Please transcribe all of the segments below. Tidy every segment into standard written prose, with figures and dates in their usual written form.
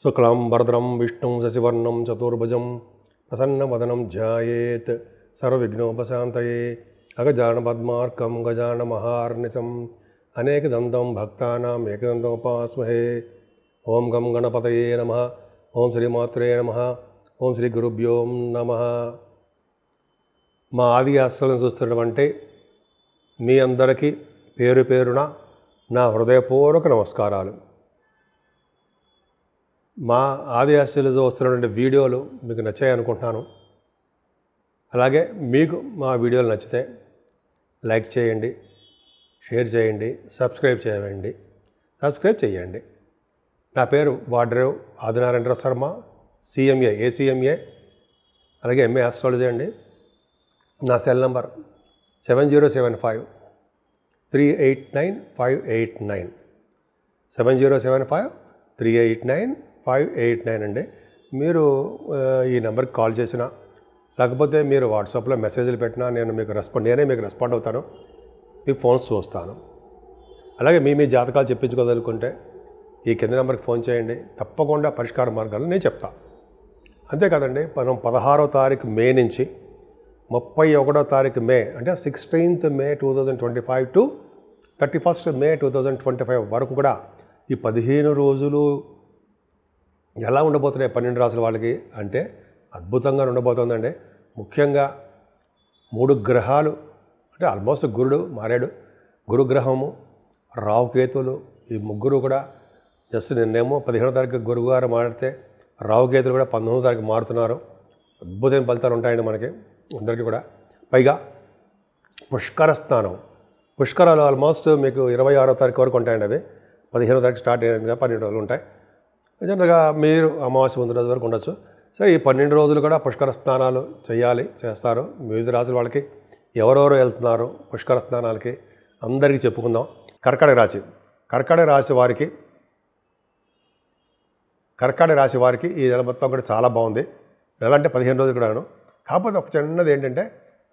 శుక్లాంబరధరం విష్ణుం శశివర్ణం చతుర్భుజం ప్రసన్నవదనం ధ్యాయేత్ సర్వవిఘ్నోపశాంతయే అగజానపద్మార్కం గజానమహార్నిశం అనేకదంతం భక్తానాం ఏకదంతముపాస్మహే. ఓం గం గణపతయే నమః. ఓం శ్రీమాత్రే నమః. ఓం శ్రీ గురుభ్యో నమః. మా ఆది ఆశ్రయం చూస్తున్నటువంటి మీ అందరికీ పేరు పేరున నా హృదయపూర్వక నమస్కారాలు. మా ఆది ఆశ్రయంలో వస్తున్నటువంటి వీడియోలు మీకు నచ్చాయి అనుకుంటున్నాను. అలాగే మీకు మా వీడియోలు నచ్చితే లైక్ చేయండి, షేర్ చేయండి, సబ్స్క్రైబ్ చేయండి. నా పేరు వాడ్రేవ్ ఆదినారాయణరావు శర్మ, CMA ACMA, అలాగే MA ఆస్ట్రాలజీ అండి. నా సెల్ నంబర్ 7075389589 7075389589 అండి. మీరు ఈ నెంబర్కి కాల్ చేసినా లేకపోతే మీరు వాట్సాప్లో మెసేజ్లు పెట్టినా నేనే మీకు రెస్పాండ్ అవుతాను. మీ ఫోన్స్ చూస్తాను. అలాగే మీ జాతకాలు చెప్పించుకోదలుకుంటే ఈ కింద నెంబర్కి ఫోన్ చేయండి. తప్పకుండా పరిష్కార మార్గాలు నేను చెప్తాను. అంతే కదండి. మనం 16వ తారీఖు మే నుంచి 31వ తారీఖు మే అంటే 16th May 2025 to 31st May 2025 వరకు కూడా ఈ 15 రోజులు ఎలా ఉండబోతున్నాయి 12 రాసుల వాళ్ళకి అంటే అద్భుతంగా ఉండబోతుందండి. ముఖ్యంగా 3 గ్రహాలు అంటే ఆల్మోస్ట్ గురుడు మారాడు. గురుగ్రహము, రాహుకేతులు, ఈ ముగ్గురు కూడా జస్ట్ నిన్నేమో 15వ తారీఖు గురువారం మారితే రాహుకేతులు కూడా 19వ తారీఖు మారుతున్నారు. అద్భుతమైన ఫలితాలు ఉంటాయండి మనకి అందరికీ కూడా. పైగా పుష్కర స్నానం, పుష్కరాలు ఆల్మోస్ట్ మీకు 26వ తారీఖు వరకు ఉంటాయండి. అది 15వ తారీఖు స్టార్ట్ అయ్యిందిగా 12 రోజులు ఉంటాయి. జనరల్గా మీరు అమావాస్య ముందు రోజు వరకు ఉండొచ్చు. సరే, ఈ 12 రోజులు కూడా పుష్కర స్నానాలు చేస్తారు. వివిధ రాశుల వాళ్ళకి ఎవరెవరు వెళ్తున్నారు పుష్కర స్నానాలకి అందరికీ చెప్పుకుందాం. కర్కాటక రాశి వారికి ఈ నెల మొత్తం కూడా చాలా బాగుంది. నెల అంటే 15 రోజులు కూడాను. కాకపోతే ఒక చిన్నది ఏంటంటే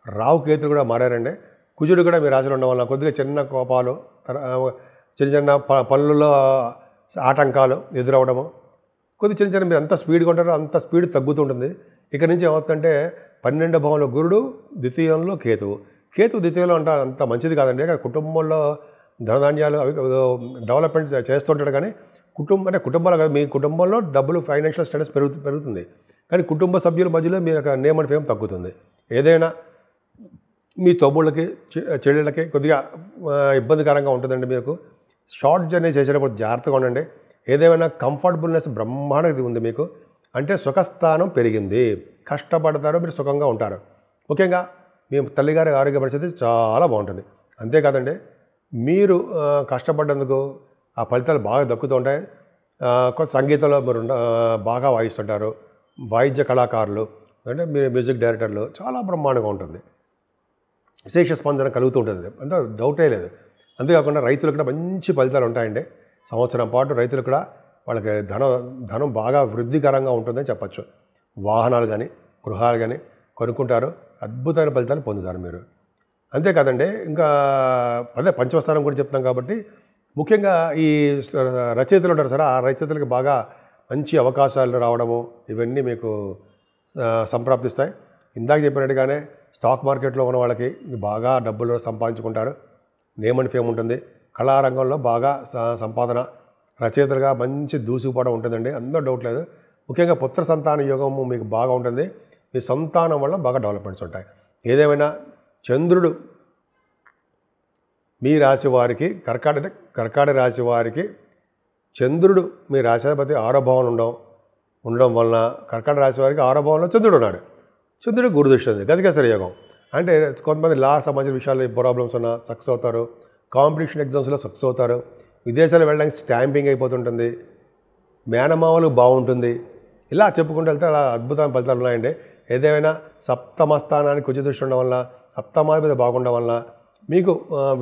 రాహుకేతులు కూడా మారారండి. కుజుడు కూడా మీ రాశిలో ఉండడం వల్ల కొద్దిగా చిన్న కోపాలు, చిన్న పనులలో ఆటంకాలు ఎదురవడము, కొద్ది చిన్న మీరు ఎంత స్పీడ్గా ఉంటారో అంత స్పీడ్ తగ్గుతుంటుంది. ఇక నుంచి ఏమవుతుందంటే 12వ భావంలో గురుడు, ద్వితీయంలో కేతువు ద్వితీయంలో అంత మంచిది కాదండి. కుటుంబంలో ధనధాన్యాలు అవి డెవలప్మెంట్ చేస్తుంటాడు. కానీ కుటుంబాలు కాదు, మీ కుటుంబంలో డబ్బులు ఫైనాన్షియల్ స్టేటస్ పెరుగుతుంది. కానీ కుటుంబ సభ్యుల మధ్యలో మీ యొక్క నేమ్ అండ్ ఫేమ్ తగ్గుతుంది. ఏదైనా మీ తమ్ముళ్ళకి చెల్లెళ్ళకి కొద్దిగా ఇబ్బందికరంగా ఉంటుందండి. మీకు షార్ట్ జర్నీ చేసేటప్పుడు జాగ్రత్తగా ఉండండి. ఏదేమైనా కంఫర్టబుల్నెస్ బ్రహ్మాండంగా ఉంది మీకు. అంటే సుఖస్థానం పెరిగింది, కష్టపడతారు, మీరు సుఖంగా ఉంటారు. ముఖ్యంగా మీ తల్లిగారి ఆరోగ్య పరిస్థితి చాలా బాగుంటుంది. అంతేకాదండి, మీరు కష్టపడ్డందుకు ఆ ఫలితాలు బాగా దక్కుతూ ఉంటాయి. సంగీతంలో మీరు బాగా వాయిస్తుంటారు. వాయిద్య కళాకారులు అంటే మీరు మ్యూజిక్ డైరెక్టర్లు చాలా బ్రహ్మాండంగా ఉంటుంది. విశేష స్పందన కలుగుతూ ఉంటుంది, అంత డౌటే లేదు. అంతేకాకుండా రైతులకు కూడా మంచి ఫలితాలు ఉంటాయండి. సంవత్సరం పాటు రైతులు కూడా వాళ్ళకి ధనం బాగా వృద్ధికరంగా ఉంటుందని చెప్పచ్చు. వాహనాలు కానీ గృహాలు కానీ కొనుక్కుంటారు, అద్భుతమైన ఫలితాలు పొందుతారు మీరు. అంతేకాదండి, ఇంకా పంచమస్థానం గురించి చెప్తాం కాబట్టి ముఖ్యంగా ఈ రచయితలు ఉంటారు సరే, ఆ రచయితలకు బాగా మంచి అవకాశాలు రావడము ఇవన్నీ మీకు సంప్రాప్తిస్తాయి. ఇందాక చెప్పినట్టుగానే స్టాక్ మార్కెట్లో ఉన్న వాళ్ళకి బాగా డబ్బులు సంపాదించుకుంటారు, నేమ్ అండ్ ఫేమ్ ఉంటుంది. కళారంగంలో బాగా సంపాదన, రచయితలుగా మంచి దూసుకుపోవడం ఉంటుందండి, అందులో డౌట్ లేదు. ముఖ్యంగా పుత్ర సంతాన యోగము మీకు బాగా ఉంటుంది. మీ సంతానం వల్ల బాగా డెవలప్మెంట్స్ ఉంటాయి. ఏదేమైనా చంద్రుడు మీ రాశి వారికి కర్కాటక రాశి వారికి చంద్రుడు మీ రాశాధిపతి 6వ భావంలో ఉండడం వలన కర్కాటక రాశి వారికి 6వ భావంలో చంద్రుడు ఉన్నాడు. చంద్రుడు గురుదృష్టి ఉంది, గజకేసరి యోగం. అంటే కొంతమంది లా సంబంధించిన విషయాల్లో ప్రాబ్లమ్స్ ఉన్నా సక్సెస్ అవుతారు. కాంపిటీషన్ ఎగ్జామ్స్లో సక్సెస్ అవుతారు. విదేశాలు వెళ్ళడానికి స్టాంపింగ్ అయిపోతుంటుంది. మేనమామలు బాగుంటుంది. ఇలా చెప్పుకుంటూ వెళ్తే అలా అద్భుతమైన ఫలితాలు ఉన్నాయండి. ఏదేమైనా సప్తమ స్థానానికి కుజ దృష్టి ఉండడం వల్ల, సప్తమాధిపతి బాగుండడం వల్ల మీకు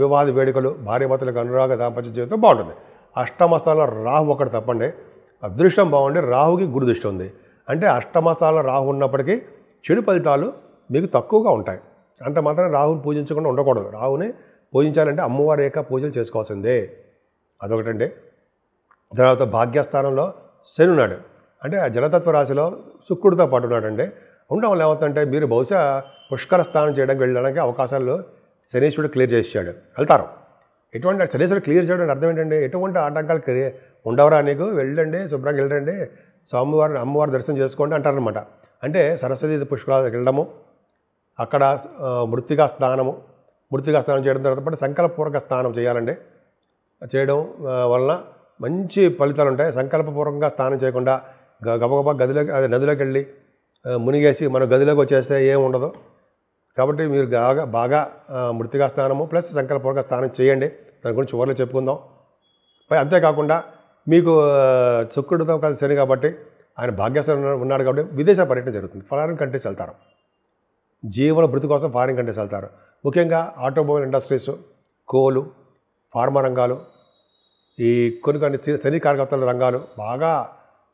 వివాహ వేడుకలు, భార్యాభర్తలకు అనురాగ దాంపత్య జీవితం బాగుంటుంది. అష్టమ స్థానంలో రాహు ఒకటి తప్పండి, అదృష్టం బాగుండి రాహుకి గురుదృష్టి ఉంది. అంటే అష్టమ స్థానంలో రాహు ఉన్నప్పటికీ చెడు ఫలితాలు మీకు తక్కువగా ఉంటాయి. అంత మాత్రం రాహుని పూజించకుండా ఉండకూడదు. రాహుని పూజించాలంటే అమ్మవారి యొక్క పూజలు చేసుకోవాల్సిందే, అదొకటండి. తర్వాత భాగ్యస్థానంలో శని ఉన్నాడు. అంటే ఆ జలతత్వ రాశిలో శుక్రుడితో పాటు ఉన్నాడండి. ఉండడం వల్ల ఏమవుతుందంటే మీరు బహుశా పుష్కర స్నానం చేయడానికి వెళ్ళడానికి అవకాశాలు శనీశ్వరుడు క్లియర్ చేసాడు, వెళ్తారు. ఎటువంటి శనీశ్వరుడు క్లియర్ చేయడం అర్థం ఏంటంటే ఎటువంటి ఆటంకాలు ఉండవరా నీకు, వెళ్ళండి శుభ్రంగా వెళ్ళండి, అమ్మవారి దర్శనం చేసుకోండి అంటారనమాట. అంటే సరస్వతి పుష్కరాలకు వెళ్ళడము, అక్కడ మృత్తికా స్నానం చేయడం తర్వాత పాటు సంకల్పపూర్వక స్నానం చేయాలండి. చేయడం వలన మంచి ఫలితాలు ఉంటాయి. సంకల్పపూర్వకంగా స్నానం చేయకుండా గబగబా నదిలోకి వెళ్ళి మునిగేసి మన గదిలోకి వచ్చేస్తే ఏం ఉండదు. కాబట్టి మీరు బాగా మృత్తికా స్నానము ప్లస్ సంకల్పపూర్వక స్నానం చేయండి. దాని గురించి చివరిలో చెప్పుకుందాం. అంతేకాకుండా మీకు శుక్రుడితో కలిసి శని కాబట్టి ఆయన భాగ్యస్థానం ఉన్నాడు కాబట్టి విదేశ పర్యటన జరుగుతుంది. ఫారిన్ కంట్రీస్ వెళ్తారు, జీవన భృతి కోసం ఫారిన్ కంట్రీస్ వెళ్తారు. ముఖ్యంగా ఆటోమొబైల్ ఇండస్ట్రీస్, కోలు, ఫార్మా రంగాలు, ఈ కొన్ని శని కార్యకర్తల రంగాలు బాగా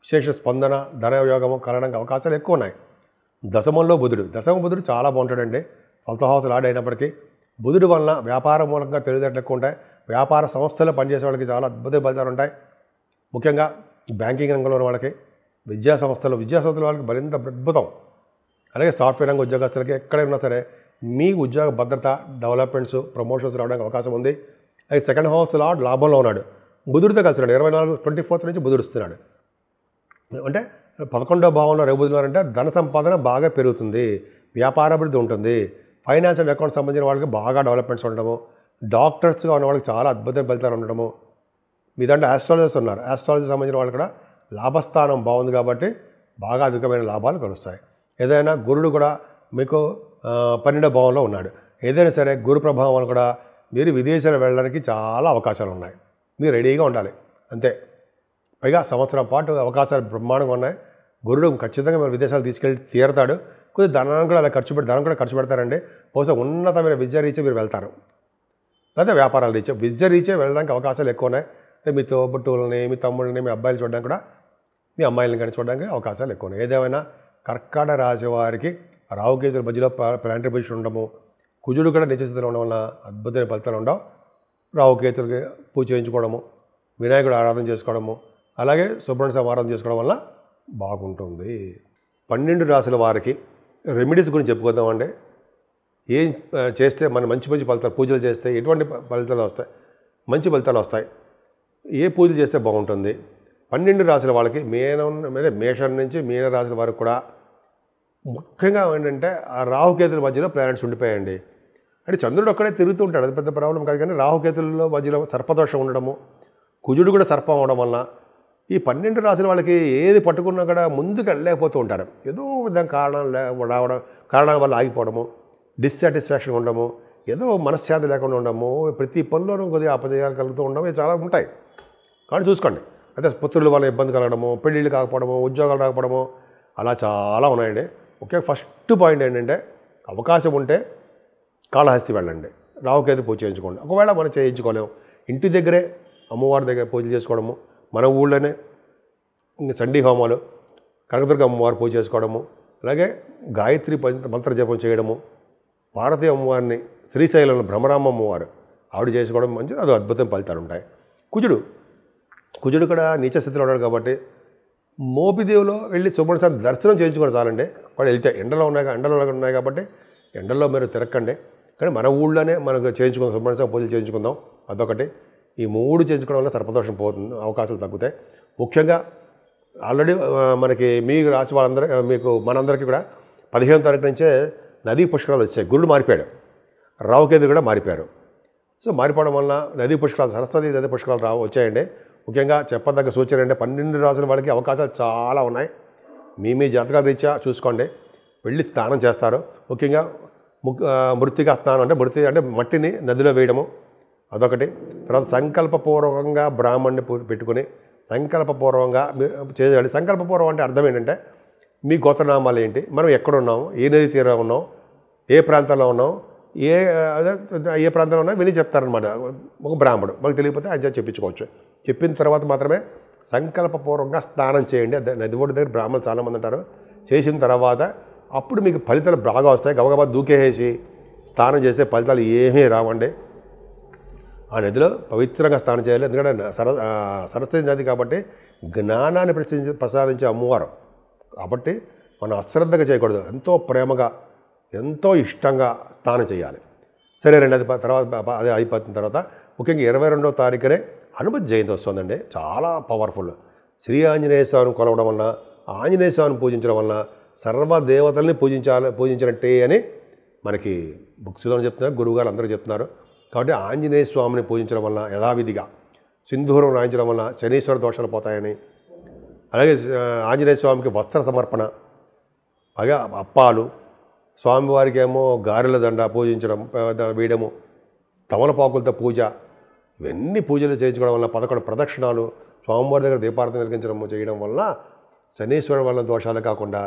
విశేష స్పందన, ధనయోగము కలగడానికి అవకాశాలు ఎక్కువ ఉన్నాయి. దశమ బుధుడు చాలా బాగుంటాడండి. 12th హౌస్ లార్డ్ అయినప్పటికీ బుధుడు వలన వ్యాపార మూలంగా తెలివితేటలు ఎక్కువ ఉంటాయి. వ్యాపార సంస్థలు పనిచేసే వాళ్ళకి చాలా అద్భుత ఫలితాలు ఉంటాయి. ముఖ్యంగా బ్యాంకింగ్ రంగంలో ఉన్న వాళ్ళకి, విద్యా సంస్థల వాళ్ళకి మరింత అద్భుతం. అలాగే సాఫ్ట్వేర్ రంగ ఉద్యోగస్తులకి ఎక్కడైనా సరే మీ ఉద్యోగ భద్రత, డెవలప్మెంట్స్, ప్రమోషన్స్ రావడానికి అవకాశం ఉంది. అయితే 2nd హౌస్ లార్డ్ లాభంలో ఉన్నాడు, బుధుడితో కలిసినాడు. 24 నుంచి బుధుడు వస్తున్నాడు. అంటే 11వ భావంలో రేబుతున్నారంటే ధన సంపాదన బాగా పెరుగుతుంది, వ్యాపారాభివృద్ధి ఉంటుంది. ఫైనాన్స్ అండ్ అకౌంట్స్ సంబంధించిన వాళ్ళకి బాగా డెవలప్మెంట్స్ ఉండడము, డాక్టర్స్గా ఉన్న వాళ్ళకి చాలా అద్భుతమైన ఫలితాలు ఉండడము. మీ దాంట్లో ఆస్ట్రాలజర్స్ ఉన్నారు, ఆస్ట్రాలజీ సంబంధించిన వాళ్ళు కూడా లాభస్థానం బాగుంది కాబట్టి బాగా అధికమైన లాభాలు కలుస్తాయి. ఏదైనా గురుడు కూడా మీకు 12వ భావంలో ఉన్నాడు. ఏదైనా సరే గురు ప్రభావం వల్ల కూడా మీరు విదేశాలు వెళ్ళడానికి చాలా అవకాశాలు ఉన్నాయి. మీరు రెడీగా ఉండాలి అంతే. పైగా సంవత్సరం పాటు అవకాశాలు బ్రహ్మాండంగా ఉన్నాయి. గురుడు ఖచ్చితంగా మీరు విదేశాలు తీసుకెళ్ళి తీరుతాడు. కొద్దిగా ధనాన్ని కూడా అలా ధనం కూడా ఖర్చు పెడతారండి. బహుశా ఉన్నతమైన విద్య రీచే మీరు వెళ్తారు, లేదా వ్యాపారాలు విద్య రీచే వెళ్ళడానికి అవకాశాలు ఎక్కువ ఉన్నాయి. అంటే మీ తోబుట్టువులని, మీ తమ్ముళ్ళని, మీ అబ్బాయిలు చూడడానికి కూడా, మీ అమ్మాయిలను కానీ చూడడానికి అవకాశాలు ఎక్కువ ఉన్నాయి. ఏదేమైనా కర్కాటక రాశి వారికి రాహుకేతుల మధ్యలో ప్లానటరీ పొజిషన్ ఉండడము, కుజుడు కూడా నిత్యస్థితిలో ఉండడం వల్ల అద్భుతమైన ఫలితాలు ఉండవు. రాహుకేతులకి పూజ చేయించుకోవడము, వినాయకుడు ఆరాధన చేసుకోవడము, అలాగే సుబ్రహ్మణ్య ఆరాధన చేసుకోవడం వల్ల బాగుంటుంది. 12 రాశుల వారికి రెమెడీస్ గురించి చెప్పుకుందామండి. ఏం చేస్తే మన మంచి ఫలితాలు, పూజలు చేస్తే ఎటువంటి ఫలితాలు వస్తాయి, మంచి ఫలితాలు వస్తాయి, ఏ పూజలు చేస్తే బాగుంటుంది. 12 రాశుల వాళ్ళకి మేషం నుంచి మీన రాశుల వరకు కూడా ముఖ్యంగా ఏంటంటే ఆ రాహుకేతుల మధ్యలో ప్లానెట్స్ ఉండిపోయాయండి. అంటే చంద్రుడు ఒక్కడే తిరుగుతూ ఉంటాడు, అది పెద్ద ప్రాబ్లం కాదు. కానీ రాహుకేతుల్లో మధ్యలో సర్పదోషం ఉండడము, కుజుడు కూడా సర్పం అవడం వల్ల ఈ 12 రాశుల వాళ్ళకి ఏది పట్టుకున్నా కూడా ముందుకు వెళ్ళలేకపోతూ ఉంటారు. ఏదో విధంగా కారణాల వల్ల ఆగిపోవడము, డిస్సాటిస్ఫాక్షన్ ఉండడము, ఏదో మనశ్శాంతి లేకుండా ఉండడము, ప్రతి పనిలోనూ కొద్దిగా అపజయాలు కలుగుతూ ఉండడం చాలా ఉంటాయి. కానీ చూసుకోండి, అయితే పుత్రుల వల్ల ఇబ్బంది కలగడము, పెళ్ళిళ్ళు కాకపోవడము, ఉద్యోగాలు రాకపోవడము, అలా చాలా ఉన్నాయండి. ఓకే, ఫస్ట్ పాయింట్ ఏంటంటే అవకాశం ఉంటే కాళహస్తి వెళ్ళండి, రాహుకేతు పూజ చేయించుకోండి. ఒకవేళ మనం చేయించుకోలేము, ఇంటి దగ్గరే అమ్మవారి దగ్గర పూజలు చేసుకోవడము, మన ఊళ్ళోనే చండీ హోమాలు, కనకదుర్గ అమ్మవారి పూజ చేసుకోవడము, అలాగే గాయత్రి మంత్ర జపం చేయడము, పార్వతీ అమ్మవారిని శ్రీశైలంలో భ్రమరామ అమ్మవారు ఆవిడ చేసుకోవడం మంచిది. అది అద్భుతం ఫలితాలు ఉంటాయి. కుజుడు కూడా నీచ స్థితిలో ఉన్నాడు కాబట్టి మోపిదేవిలో వెళ్ళి సుబ్రహ్మణ్య దర్శనం చేయించుకోవడం చాలండి. వాడు వెళ్తే ఎండలో ఉన్నాయి కాబట్టి ఎండల్లో మీరు తిరక్కండి. కానీ మన ఊళ్ళోనే మనకు చేయించుకుందాం, సుబ్రహ్మణ్య పూజలు చేయించుకుందాం. అదొకటి. ఈ 3 చేయించుకోవడం వల్ల సర్పదోషం పోతుంది, అవకాశాలు తగ్గుతాయి. ముఖ్యంగా ఆల్రెడీ మనకి మీ రాశి వాళ్ళందరూ మనందరికీ కూడా 15వ తారీఖు నుంచే నదీ పుష్కరాలు వచ్చాయి. గురుడు మారిపోయాడు, రాహుకేతు కూడా మారిపోయారు. సో మారిపోవడం వల్ల నదీ పుష్కరాలు, సరస్వతి నదీ పుష్కరాలు వచ్చాయండి. ముఖ్యంగా చెప్పదగ్గ సూచన అంటే 12 రాసుల వాళ్ళకి అవకాశాలు చాలా ఉన్నాయి. మీ జాతకాల రీత్యా చూసుకోండి, వెళ్ళి స్నానం చేస్తారు. ముఖ్యంగా మృత్తికా స్నానం అంటే మట్టిని నదిలో వేయడము, అదొకటి. తర్వాత సంకల్పపూర్వకంగా బ్రాహ్మణ్ణి పెట్టుకుని సంకల్పపూర్వకంగా చేయాలి. సంకల్పపూర్వం అంటే అర్థం ఏంటంటే మీ గోత్రనామాలు ఏంటి, మనం ఎక్కడున్నాము, ఏ నది తీరం ఉన్నాం, ఏ ప్రాంతంలో ఉన్నాం, ఏ ప్రాంతంలో ఉన్నా విని చెప్తారనమాట ఒక బ్రాహ్మడు. మనకు తెలియకపోతే ఆయన చెప్పించుకోవచ్చు. చెప్పిన తర్వాత మాత్రమే సంకల్పపూర్వకంగా స్నానం చేయండి. నది ఒడ్డు దగ్గర బ్రాహ్మణులు చాలామంది ఉంటారు. చేసిన తర్వాత అప్పుడు మీకు ఫలితాలు బాగా వస్తాయి. గబగబా దూకేసి స్నానం చేస్తే ఫలితాలు ఏమీ రావండి. ఆ నదిలో పవిత్రంగా స్నానం చేయాలి. ఎందుకంటే సరస్వతి నది కాబట్టి జ్ఞానాన్ని ప్రసాదించే అమ్మవారు కాబట్టి మనం అశ్రద్ధగా చేయకూడదు. ఎంతో ప్రేమగా ఎంతో ఇష్టంగా స్నానం చేయాలి. సరే రండి, అది తర్వాత అది అయిపోతున్న తర్వాత ముఖ్యంగా 22వ తారీఖునే హనుమత్ జయంతి వస్తుందండి. చాలా పవర్ఫుల్. శ్రీ ఆంజనేయ స్వామిని కొలవడం వలన, ఆంజనేయ స్వామిని పూజించడం వలన సర్వదేవతల్ని పూజించినట్టే అని మనకి బుక్స్లో చెప్తున్నారు, గురువుగారు అందరూ చెప్తున్నారు. కాబట్టి ఆంజనేయ స్వామిని పూజించడం వలన యథావిధిగా సింధూరం రాయించడం వలన శనీశ్వర దోషాలు పోతాయని, అలాగే ఆంజనేయ స్వామికి వస్త్ర సమర్పణ, అలాగే అప్పాలు, స్వామివారికి ఏమో గారెల దండ పూజించడం వేయడము, తమలపాకులతో పూజ, ఇవన్నీ పూజలు చేయించుకోవడం వల్ల 11 ప్రదక్షిణాలు, స్వామివారి దగ్గర దీపారాధన వెలిగించడం చేయడం వల్ల శనీశ్వరుడు వల్ల దోషాలు కాకుండా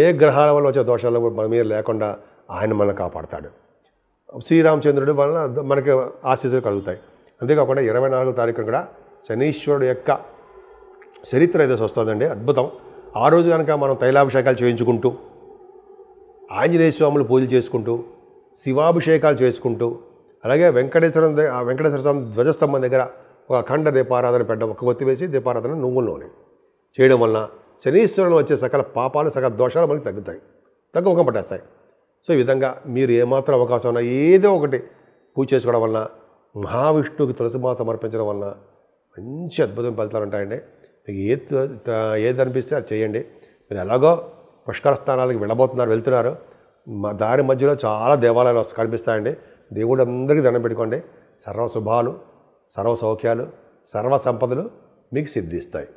ఏ గ్రహాల వల్ల వచ్చే దోషాలు మన మీద లేకుండా ఆయన మనల్ని కాపాడతాడు. శ్రీరామచంద్రుడి వలన మనకి ఆశీస్సులు కలుగుతాయి. అంతేకాకుండా 24వ తారీఖున కూడా శనీశ్వరుడు యొక్క చరిత్ర ఏదో వస్తుందండి, అద్భుతం. ఆ రోజు కనుక మనం తైలాభిషేకాలు చేయించుకుంటూ, ఆంజనేయ స్వాములు పూజలు చేసుకుంటూ, శివాభిషేకాలు చేసుకుంటూ, అలాగే వెంకటేశ్వర స్వామి ధ్వజస్తంభం దగ్గర ఒక అఖండ దీపారాధన పెట్టడం, ఒక కొత్తి వేసి దీపారాధన నువ్వుల్లోనే చేయడం వలన శనీశ్వరులు వచ్చే సకల పాపాలు, సకల దోషాలు మనకి తగ్గుముఖం పట్టేస్తాయి. సో ఈ విధంగా మీరు ఏమాత్రం అవకాశం ఉన్నా ఏదో ఒకటి పూజ చేసుకోవడం వలన, మహావిష్ణువుకి తులసిమాల సమర్పించడం వలన మంచి అద్భుతం ఫలితాలు ఉంటాయండి. మీకు ఏది అనిపిస్తే అది చేయండి. మీరు ఎలాగో పుష్కర స్థానాలకు వెళ్తున్నారు, దారి మధ్యలో చాలా దేవాలయాలు కనిపిస్తాయండి. దేవుడు అందరికీ దండం పెట్టుకోండి. సర్వ శుభాలు, సర్వ సౌఖ్యాలు, సర్వ సంపదలు మీకు సిద్ధిస్తాయి.